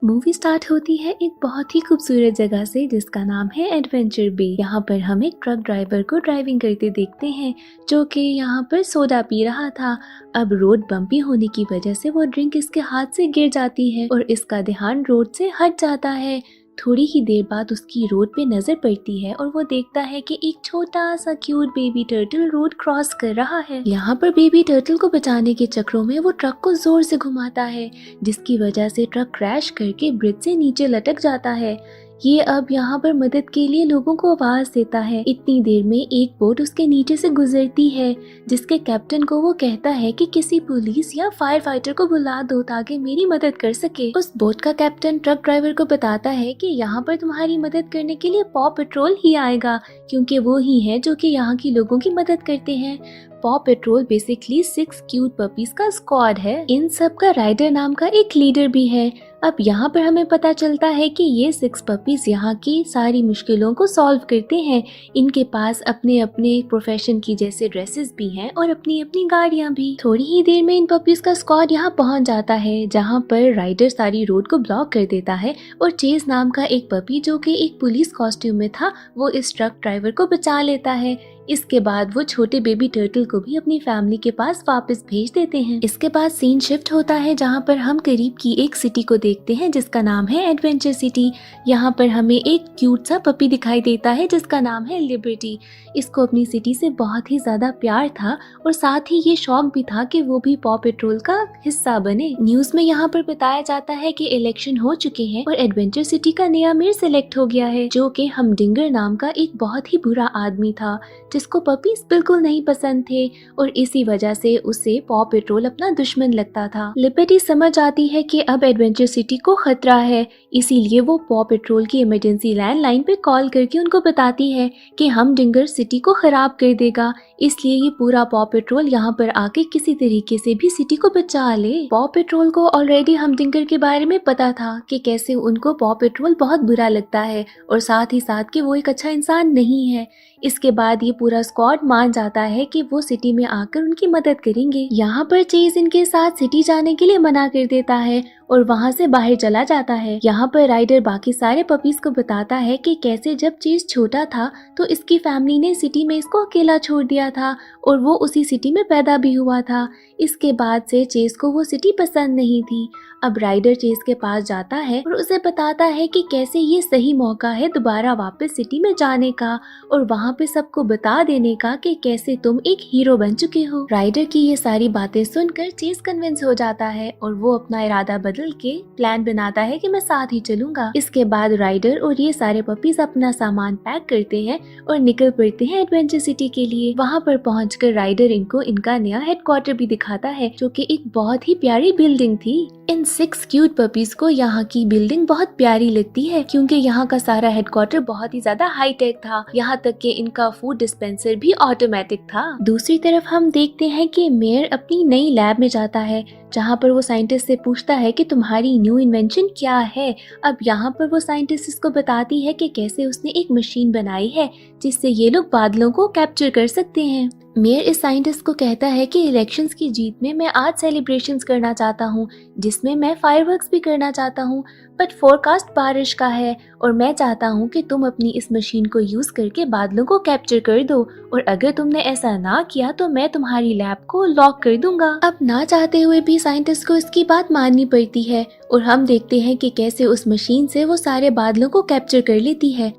Movie start होती है एक बहुत ही खूबसूरत जगह से जिसका नाम है एडवेंचर बे। यहाँ पर हम एक ट्रक ड्राइवर को ड्राइविंग करते देखते हैं जो कि यहाँ पर सोडा पी रहा था। अब रोड बम्पी होने की वजह से वो ड्रिंक इसके हाथ से गिर जाती है और इसका ध्यान रोड से हट जाता है। थोड़ी ही देर बाद उसकी रोड पे नजर पड़ती है और वो देखता है कि एक छोटा सा cute baby turtle road cross कर रहा है। यहाँ पर बेबी टर्टल को बचाने के चक्रों में वो ट्रक को जोर से घुमाता है जिसकी वजह से ट्रक क्रैश करके ब्रिज से नीचे लटक जाता है। ये अब यहाँ पर मदद के लिए लोगों को आवाज देता है। इतनी देर में एक बोट उसके नीचे से गुजरती है जिसके कैप्टन को वो कहता है कि किसी पुलिस या फायर फाइटर को बुला दो ताकि मेरी मदद कर सके। उस बोट का कैप्टन ट्रक ड्राइवर को बताता है कि यहाँ पर तुम्हारी मदद करने के लिए पॉ पेट्रोल ही आएगा क्योंकि वो ही है जो कि यहाँ की लोगों की मदद करते हैं। पॉ पेट्रोल बेसिकली 6 क्यूट पपीज का स्क्वाड है। इन सब का राइडर नाम का एक लीडर भी है। अब यहाँ पर हमें पता चलता है कि ये 6 पपीज यहाँ की सारी मुश्किलों को सॉल्व करते हैं। इनके पास अपने अपने प्रोफेशन की जैसे ड्रेसेस भी हैं और अपनी अपनी गाड़ियाँ भी। थोड़ी ही देर में इन पपीज का स्क्वाड यहाँ पहुँच जाता है जहाँ पर राइडर सारी रोड को ब्लॉक कर देता है और चेज नाम का एक पपी जो कि एक पुलिस कॉस्ट्यूम में था वो इस ट्रक ड्राइवर को बचा लेता है। इसके बाद वो छोटे बेबी टर्टल को भी अपनी फैमिली के पास वापस भेज देते हैं। इसके बाद सीन शिफ्ट होता है जहाँ पर हम करीब की एक सिटी को देखते हैं जिसका नाम है एडवेंचर सिटी। यहाँ पर हमें एक क्यूट सा पपी दिखाई देता है जिसका नाम है लिबर्टी। इसको अपनी सिटी से बहुत ही ज्यादा प्यार था और साथ ही ये शौक भी था कि वो भी पॉ पेट्रोल का हिस्सा बने। न्यूज में यहाँ पर बताया जाता है कि इलेक्शन हो चुके हैं और एडवेंचर सिटी का नया मेयर सिलेक्ट हो गया है जो कि हमडिंगर नाम का एक बहुत ही बुरा आदमी था जिसको पपीज बिल्कुल नहीं पसंद थे और इसी वजह से उसे पॉ पेट्रोल अपना दुश्मन लगता था। लिबर्टी समझ आती है कि अब एडवेंचर सिटी को खतरा है, इसीलिए वो पॉ पेट्रोल की इमरजेंसी लैंडलाइन पे कॉल करके उनको बताती है कि हमडिंगर सिटी को खराब कर देगा, इसलिए ये पूरा पॉ पेट्रोल यहाँ पर आके किसी तरीके से भी सिटी को बचा ले। पॉ पेट्रोल को ऑलरेडी हमडिंगर के बारे में पता था कि कैसे उनको पॉ पेट्रोल बहुत बुरा लगता है और साथ ही साथ कि वो एक अच्छा इंसान नहीं है। इसके बाद ये पूरा स्क्वाड मान जाता है कि वो सिटी में आकर उनकी मदद करेंगे। यहाँ पर चेज इनके साथ सिटी जाने के लिए मना कर देता है और वहाँ से बाहर चला जाता है। यहाँ पर राइडर बाकी सारे पपीज को बताता है कि कैसे जब चेज छोटा था तो इसकी फैमिली ने सिटी में इसको अकेला छोड़ दिया था और वो उसी सिटी में पैदा भी हुआ था। इसके बाद से चेज को वो सिटी पसंद नहीं थी। अब राइडर चेज के पास जाता है और उसे बताता है कि कैसे ये सही मौका है दोबारा वापस सिटी में जाने का और वहाँ पे सबको बता देने का कि कैसे तुम एक हीरो बन चुके हो। राइडर की ये सारी बातें सुनकर चेज कन्विंस हो जाता है और वो अपना इरादा बदल के प्लान बनाता है कि मैं साथ ही चलूंगा। इसके बाद राइडर और ये सारे पपीज अपना सामान पैक करते हैं और निकल पड़ते हैं एडवेंचर सिटी के लिए। वहाँ पर पहुंचकर राइडर इनको इनका नया हेडक्वार्टर भी दिखाता है जो कि एक बहुत ही प्यारी बिल्डिंग थी। इन 6 क्यूट पपीज को यहाँ की बिल्डिंग बहुत प्यारी लगती है क्योंकि यहाँ का सारा हेडक्वार्टर बहुत ही ज्यादा हाईटेक था। यहाँ तक कि इनका फूड डिस्पेंसर भी ऑटोमेटिक था। दूसरी तरफ हम देखते हैं कि मेयर अपनी नई लैब में जाता है जहाँ पर वो साइंटिस्ट से पूछता है कि तुम्हारी न्यू इन्वेंशन क्या है। अब यहाँ पर वो साइंटिस्ट इसको बताती है कि कैसे उसने एक मशीन बनाई है जिससे ये लोग बादलों को कैप्चर कर सकते हैं। मेयर इस साइंटिस्ट को कहता है कि इलेक्शंस की जीत में मैं आज सेलिब्रेशंस करना चाहता हूँ जिसमें मैं फायरवर्क्स भी करना चाहता हूँ, बट फोरकास्ट बारिश का है और मैं चाहता हूँ कि तुम अपनी इस मशीन को यूज करके बादलों को कैप्चर कर दो और अगर तुमने ऐसा ना किया तो मैं तुम्हारी लैब को लॉक कर दूंगा। अब ना चाहते हुए भी साइंटिस्ट को इसकी बात माननी पड़ती है और हम देखते हैं कि कैसे उस मशीन से वो सारे बादलों को कैप्चर कर लेती है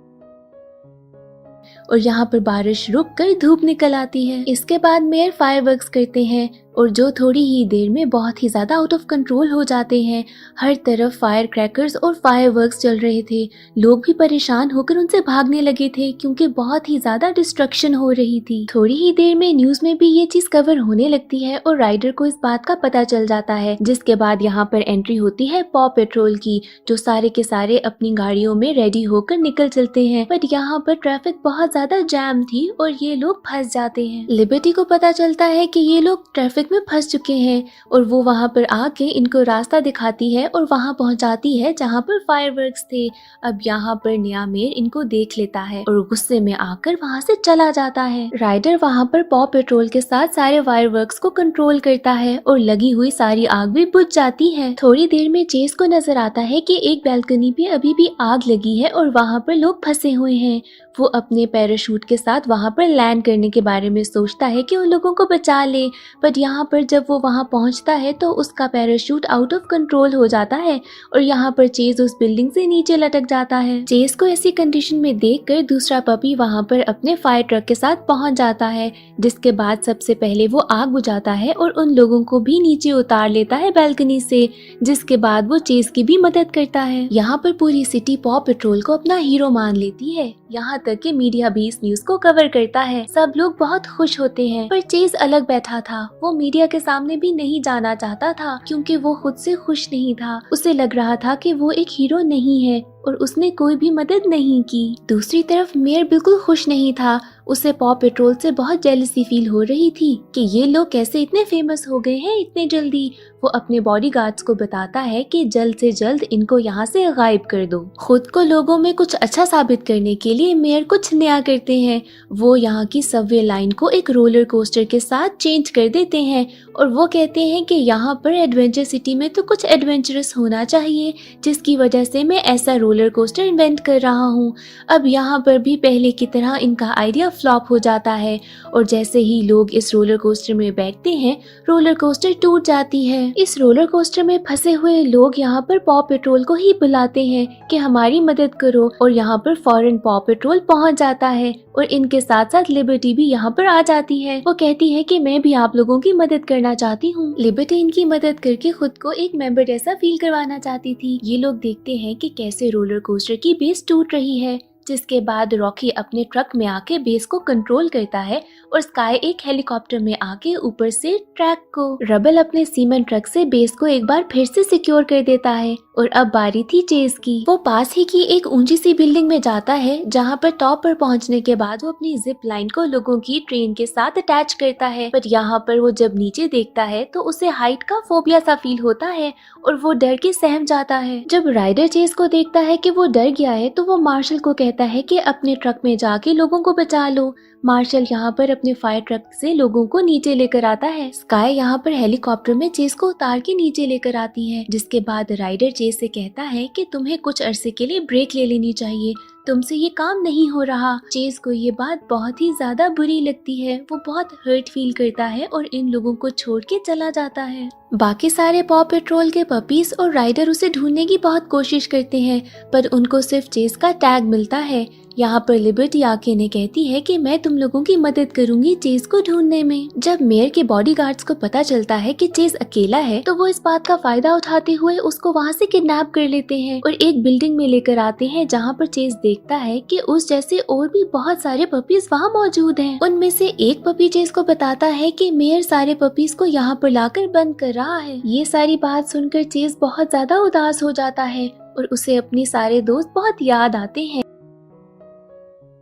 और यहाँ पर बारिश रुक कर धूप निकल आती है। इसके बाद मेयर फायरवर्क्स करते हैं और जो थोड़ी ही देर में बहुत ही ज्यादा आउट ऑफ कंट्रोल हो जाते हैं। हर तरफ फायर क्रैकर्स और फायरवर्क्स चल रहे थे। लोग भी परेशान होकर उनसे भागने लगे थे क्योंकि बहुत ही ज्यादा डिस्ट्रक्शन हो रही थी। थोड़ी ही देर में न्यूज में भी ये चीज कवर होने लगती है और राइडर को इस बात का पता चल जाता है जिसके बाद यहाँ पर एंट्री होती है पॉ पेट्रोल की जो सारे के सारे अपनी गाड़ियों में रेडी होकर निकल चलते हैं। बट यहाँ पर ट्रैफिक बहुत ज्यादा जैम थी और ये लोग फंस जाते हैं। लिबर्टी को पता चलता है कि ये लोग ट्रैफिक ट्रैफिक में फंस चुके हैं और वो वहाँ पर आके इनको रास्ता दिखाती है और वहाँ पहुँचाती है जहाँ पर फायरवर्क्स थे। अब यहाँ पर नया मेयर इनको देख लेता है और गुस्से में आकर वहाँ से चला जाता है। राइडर वहाँ पर पॉ पेट्रोल के साथ सारे फायरवर्क्स को कंट्रोल करता है और लगी हुई सारी आग भी बुझ जाती है। थोड़ी देर में चेस को नजर आता है कि एक बैल्कनी पे अभी भी आग लगी है और वहाँ पर लोग फंसे हुए हैं। वो अपने पैराशूट के साथ वहाँ पर लैंड करने के बारे में सोचता है कि उन लोगों को बचा ले, बट यहाँ पर जब वो वहाँ पहुँचता है तो उसका पैराशूट आउट ऑफ कंट्रोल हो जाता है और यहाँ पर चेस उस बिल्डिंग से नीचे लटक जाता है। चेस को ऐसी कंडीशन में देखकर दूसरा पपी वहाँ पर अपने फायर ट्रक के साथ पहुँच जाता है, जिसके बाद सबसे पहले वो आग बुझाता है और उन लोगों को भी नीचे उतार लेता है बैल्कनी से, जिसके बाद वो चेस की भी मदद करता है। यहाँ पर पूरी सिटी पॉ पेट्रोल को अपना हीरो मान लेती है, यहाँ तक कि मीडिया भी इस न्यूज को कवर करता है। सब लोग बहुत खुश होते हैं, पर चेस अलग बैठा था। वो मीडिया के सामने भी नहीं जाना चाहता था क्योंकि वो खुद से खुश नहीं था। उसे लग रहा था कि वो एक हीरो नहीं है और उसने कोई भी मदद नहीं की। दूसरी तरफ मेयर बिल्कुल खुश नहीं था। उसे पॉ पेट्रोल से बहुत जेलसी फील हो रही थी कि ये लोग कैसे इतने फेमस हो गए हैं इतने जल्दी। वो अपने बॉडीगार्ड्स को बताता है कि जल्द से जल्द इनको यहाँ से गायब कर दो। खुद को लोगों में कुछ अच्छा साबित करने के लिए मेयर कुछ नया करते हैं। वो यहाँ की सबवे लाइन को एक रोलर कोस्टर के साथ चेंज कर देते हैं और वो कहते हैं कि यहाँ पर एडवेंचर सिटी में तो कुछ एडवेंचरस होना चाहिए, जिसकी वजह से मैं ऐसा रोलर कोस्टर इन्वेंट कर रहा हूँ। अब यहाँ पर भी पहले की तरह इनका आइडिया फ्लॉप हो जाता है और जैसे ही लोग इस रोलर कोस्टर में बैठते हैं, रोलर कोस्टर टूट जाती है। इस रोलर कोस्टर में फंसे हुए लोग यहाँ पर पॉ पेट्रोल को ही बुलाते हैं कि हमारी मदद करो और यहाँ पर फौरन पॉ पेट्रोल पहुँच जाता है और इनके साथ साथ लिबर्टी भी यहाँ पर आ जाती है। वो कहती है कि मैं भी आप लोगों की मदद करना चाहती हूँ। लिबर्टी इनकी मदद करके खुद को एक मेंबर जैसा फील करवाना चाहती थी। ये लोग देखते हैं कि कैसे रोलर कोस्टर की बेस टूट रही है, जिसके बाद रॉकी अपने ट्रक में आके बेस को कंट्रोल करता है और स्काई एक हेलीकॉप्टर में आके ऊपर से ट्रैक को। रबल अपने सीमेंट ट्रक से बेस को एक बार फिर से सिक्योर कर देता है और अब बारी थी चेस की। वो पास ही की एक ऊंची सी बिल्डिंग में जाता है, जहाँ पर टॉप पर पहुँचने के बाद वो अपनी जिप लाइन को लोगों की ट्रेन के साथ अटैच करता है। पर यहाँ पर वो जब नीचे देखता है तो उसे हाइट का फोबिया सा फील होता है और वो डर के सहम जाता है। जब राइडर चेस को देखता है कि वो डर गया है तो वो मार्शल को कहता है कि अपने ट्रक में जाके लोगों को बचा लो। मार्शल यहाँ पर अपने फायर ट्रक से लोगों को नीचे लेकर आता है। स्काई यहाँ पर हेलीकॉप्टर में चेस को उतार के नीचे लेकर आती है, जिसके बाद राइडर चेस से कहता है कि तुम्हें कुछ अरसे के लिए ब्रेक ले लेनी चाहिए, तुमसे ये काम नहीं हो रहा। चेस को ये बात बहुत ही ज्यादा बुरी लगती है। वो बहुत हर्ट फील करता है और इन लोगों को छोड़ के चला जाता है। बाकी सारे पॉ पेट्रोल के पपीज और राइडर उसे ढूंढने की बहुत कोशिश करते हैं, पर उनको सिर्फ चेस का टैग मिलता है। यहाँ पर लिबर्टी आके ने कहती है कि मैं तुम लोगों की मदद करूंगी चेस को ढूंढने में। जब मेयर के बॉडीगार्ड्स को पता चलता है कि चेस अकेला है तो वो इस बात का फायदा उठाते हुए उसको वहाँ से किडनैप कर लेते हैं और एक बिल्डिंग में लेकर आते हैं, जहाँ पर चेस देखता है कि उस जैसे और भी बहुत सारे पपीज वहाँ मौजूद हैं। उनमें से एक पपी चेस को बताता है कि मेयर सारे पपीज को यहाँ पर लाकर बंद कर रहा है। ये सारी बात सुनकर चेस बहुत ज्यादा उदास हो जाता है और उसे अपने सारे दोस्त बहुत याद आते हैं।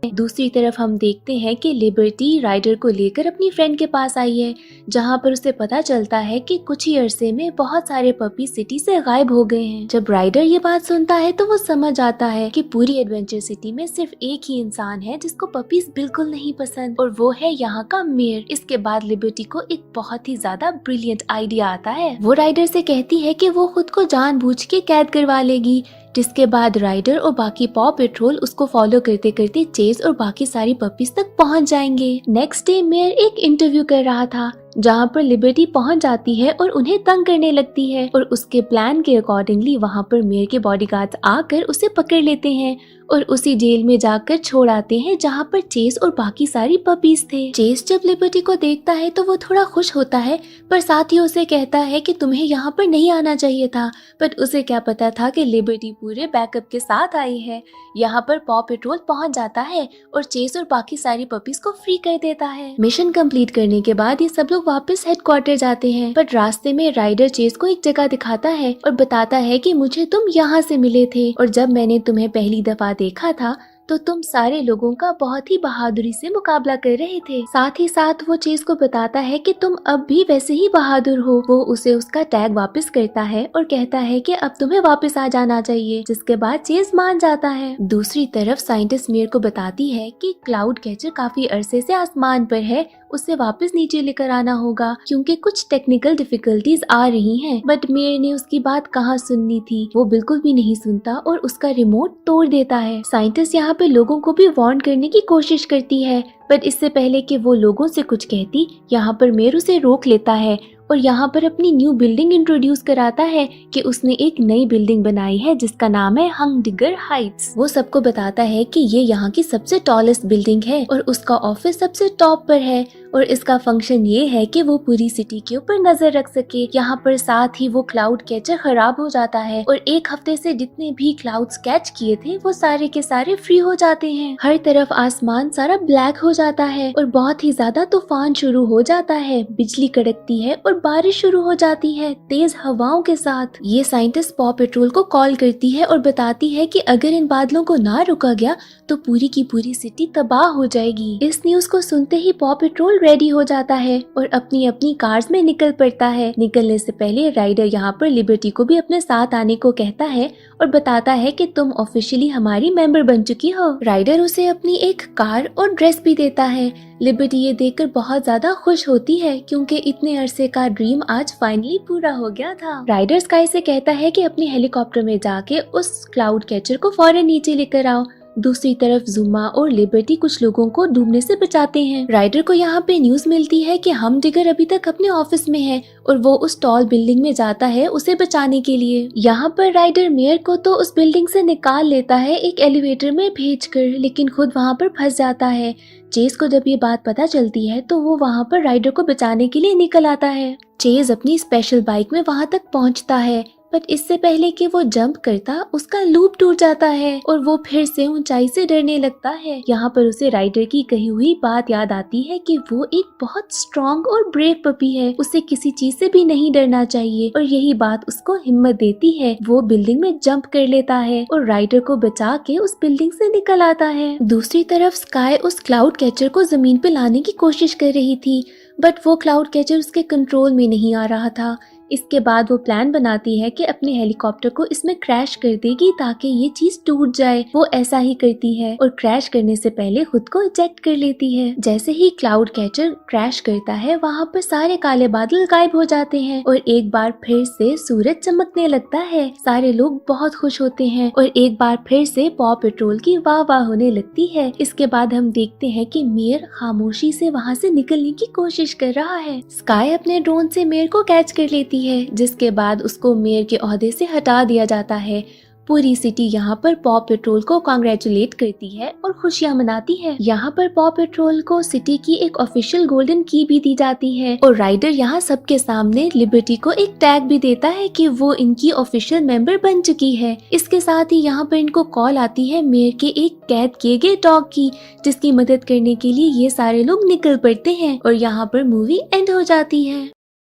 दूसरी तरफ हम देखते हैं कि लिबर्टी राइडर को लेकर अपनी फ्रेंड के पास आई है, जहां पर उसे पता चलता है कि कुछ ही अरसे में बहुत सारे पपी सिटी से गायब हो गए हैं। जब राइडर ये बात सुनता है तो वो समझ आता है कि पूरी एडवेंचर सिटी में सिर्फ एक ही इंसान है जिसको पपीज बिल्कुल नहीं पसंद, और वो है यहाँ का मेयर। इसके बाद लिबर्टी को एक बहुत ही ज्यादा ब्रिलियंट आइडिया आता है। वो राइडर से कहती है कि वो खुद को जानबूझ के कैद करवा लेगी, जिसके बाद राइडर और बाकी पॉ पेट्रोल उसको फॉलो करते करते चेस और बाकी सारी पपीज तक पहुंच जाएंगे। नेक्स्ट डे मेयर एक इंटरव्यू कर रहा था, जहाँ पर लिबर्टी पहुंच जाती है और उन्हें तंग करने लगती है और उसके प्लान के अकॉर्डिंगली वहाँ पर मेयर के बॉडीगार्ड्स आकर उसे पकड़ लेते हैं और उसी जेल में जाकर छोड़ आते हैं, जहाँ पर चेस और बाकी सारी पपीज थे। चेस जब लिबर्टी को देखता है तो वो थोड़ा खुश होता है, पर साथ ही उसे कहता है कि तुम्हें यहाँ पर नहीं आना चाहिए था। पर उसे क्या पता था कि लिबर्टी पूरे बैकअप के साथ आई है। यहाँ पर पॉ पेट्रोल पहुँच जाता है और चेस और बाकी सारी पपीज को फ्री कर देता है। मिशन कंप्लीट करने के बाद ये सब लोग वापस हेडक्वार्टर जाते हैं, पर रास्ते में राइडर चेस को एक जगह दिखाता है और बताता है कि मुझे तुम यहाँ से मिले थे और जब मैंने तुम्हें पहली दफा देखा था तो तुम सारे लोगों का बहुत ही बहादुरी से मुकाबला कर रहे थे। साथ ही साथ वो चेज को बताता है कि तुम अब भी वैसे ही बहादुर हो। वो उसे उसका टैग वापस करता है और कहता है कि अब तुम्हें वापस आ जाना चाहिए, जिसके बाद चेज मान जाता है। दूसरी तरफ साइंटिस्ट मेयर को बताती है कि क्लाउड कैचर काफी अरसे से आसमान पर है, उसे वापस नीचे लेकर आना होगा क्योंकि कुछ टेक्निकल डिफिकल्टीज आ रही हैं। बट मेयर ने उसकी बात कहाँ सुननी थी, वो बिल्कुल भी नहीं सुनता और उसका रिमोट तोड़ देता है। साइंटिस्ट यहाँ पे लोगों को भी वार्न करने की कोशिश करती है, बट इससे पहले कि वो लोगों से कुछ कहती, यहाँ पर मेयर उसे रोक लेता है और यहाँ पर अपनी न्यू बिल्डिंग इंट्रोड्यूस कराता है कि उसने एक नई बिल्डिंग बनाई है जिसका नाम है हंगडिगर हाइट्स। वो सबको बताता है कि ये यहाँ की सबसे टॉलेस्ट बिल्डिंग है और उसका ऑफिस सबसे टॉप पर है और इसका फंक्शन ये है कि वो पूरी सिटी के ऊपर नजर रख सके। यहाँ पर साथ ही वो क्लाउड कैचर खराब हो जाता है और एक हफ्ते से जितने भी क्लाउड्स कैच किए थे वो सारे के सारे फ्री हो जाते हैं। हर तरफ आसमान सारा ब्लैक हो जाता है और बहुत ही ज्यादा तूफान शुरू हो जाता है, बिजली कड़कती है और बारिश शुरू हो जाती है तेज हवाओं के साथ। ये साइंटिस्ट पॉ पेट्रोल को कॉल करती है और बताती है कि अगर इन बादलों को ना रुका गया तो पूरी की पूरी सिटी तबाह हो जाएगी। इस न्यूज को सुनते ही पॉ पेट्रोल रेडी हो जाता है और अपनी अपनी कार्स में निकल पड़ता है। निकलने से पहले राइडर यहाँ पर लिबर्टी को भी अपने साथ आने को कहता है और बताता है कि तुम ऑफिशियली हमारी मेंबर बन चुकी हो। राइडर उसे अपनी एक कार और ड्रेस भी देता है। लिबर्टी ये देखकर बहुत ज्यादा खुश होती है क्योंकि इतने अरसे का ड्रीम आज फाइनली पूरा हो गया था। राइडर स्काई से कहता है कि अपने हेलीकॉप्टर में जाके उस क्लाउड कैचर को फौरन नीचे लेकर आओ। दूसरी तरफ जुमा और लिबर्टी कुछ लोगों को डूबने से बचाते हैं। राइडर को यहाँ पे न्यूज मिलती है कि हमडिगर अभी तक अपने ऑफिस में है और वो उस टॉल बिल्डिंग में जाता है उसे बचाने के लिए। यहाँ पर राइडर मेयर को तो उस बिल्डिंग से निकाल लेता है एक एलिवेटर में भेजकर, लेकिन खुद वहाँ पर फंस जाता है। चेज को जब ये बात पता चलती है तो वो वहाँ पर राइडर को बचाने के लिए निकल आता है। चेज अपनी स्पेशल बाइक में वहाँ तक पहुँचता है, बट इससे पहले कि वो जंप करता उसका लूप टूट जाता है और वो फिर से ऊंचाई से डरने लगता है। यहाँ पर उसे राइडर की कही हुई बात याद आती है कि वो एक बहुत स्ट्रॉन्ग और ब्रेव पपी है, उसे किसी चीज से भी नहीं डरना चाहिए और यही बात उसको हिम्मत देती है। वो बिल्डिंग में जंप कर लेता है और राइडर को बचा के उस बिल्डिंग से निकल आता है। दूसरी तरफ स्काई उस क्लाउड कैचर को जमीन पे लाने की कोशिश कर रही थी, बट वो क्लाउड कैचर उसके कंट्रोल में नहीं आ रहा था। इसके बाद वो प्लान बनाती है कि अपने हेलीकॉप्टर को इसमें क्रैश कर देगी ताकि ये चीज टूट जाए। वो ऐसा ही करती है और क्रैश करने से पहले खुद को इजेक्ट कर लेती है। जैसे ही क्लाउड कैचर क्रैश करता है वहाँ पर सारे काले बादल गायब हो जाते हैं और एक बार फिर से सूरज चमकने लगता है। सारे लोग बहुत खुश होते हैं और एक बार फिर से पॉ पेट्रोल की वाह वाह होने लगती है। इसके बाद हम देखते हैं कि मेयर खामोशी से वहाँ से निकलने की कोशिश कर रहा है। स्काई अपने ड्रोन से मेयर को कैच कर लेती है, जिसके बाद उसको मेयर के ओहदे से हटा दिया जाता है। पूरी सिटी यहाँ पर पॉ पेट्रोल को कांग्रेचुलेट करती है और खुशियाँ मनाती है। यहाँ पर पॉ पेट्रोल को सिटी की एक ऑफिशियल गोल्डन की भी दी जाती है और राइडर यहाँ सबके सामने लिबर्टी को एक टैग भी देता है कि वो इनकी ऑफिशियल मेंबर बन चुकी है। इसके साथ ही यहाँ पर इनको कॉल आती है मेयर के एक कैद किए गए डॉग की, जिसकी मदद करने के लिए ये सारे लोग निकल पड़ते हैं और यहाँ पर मूवी एंड हो जाती है।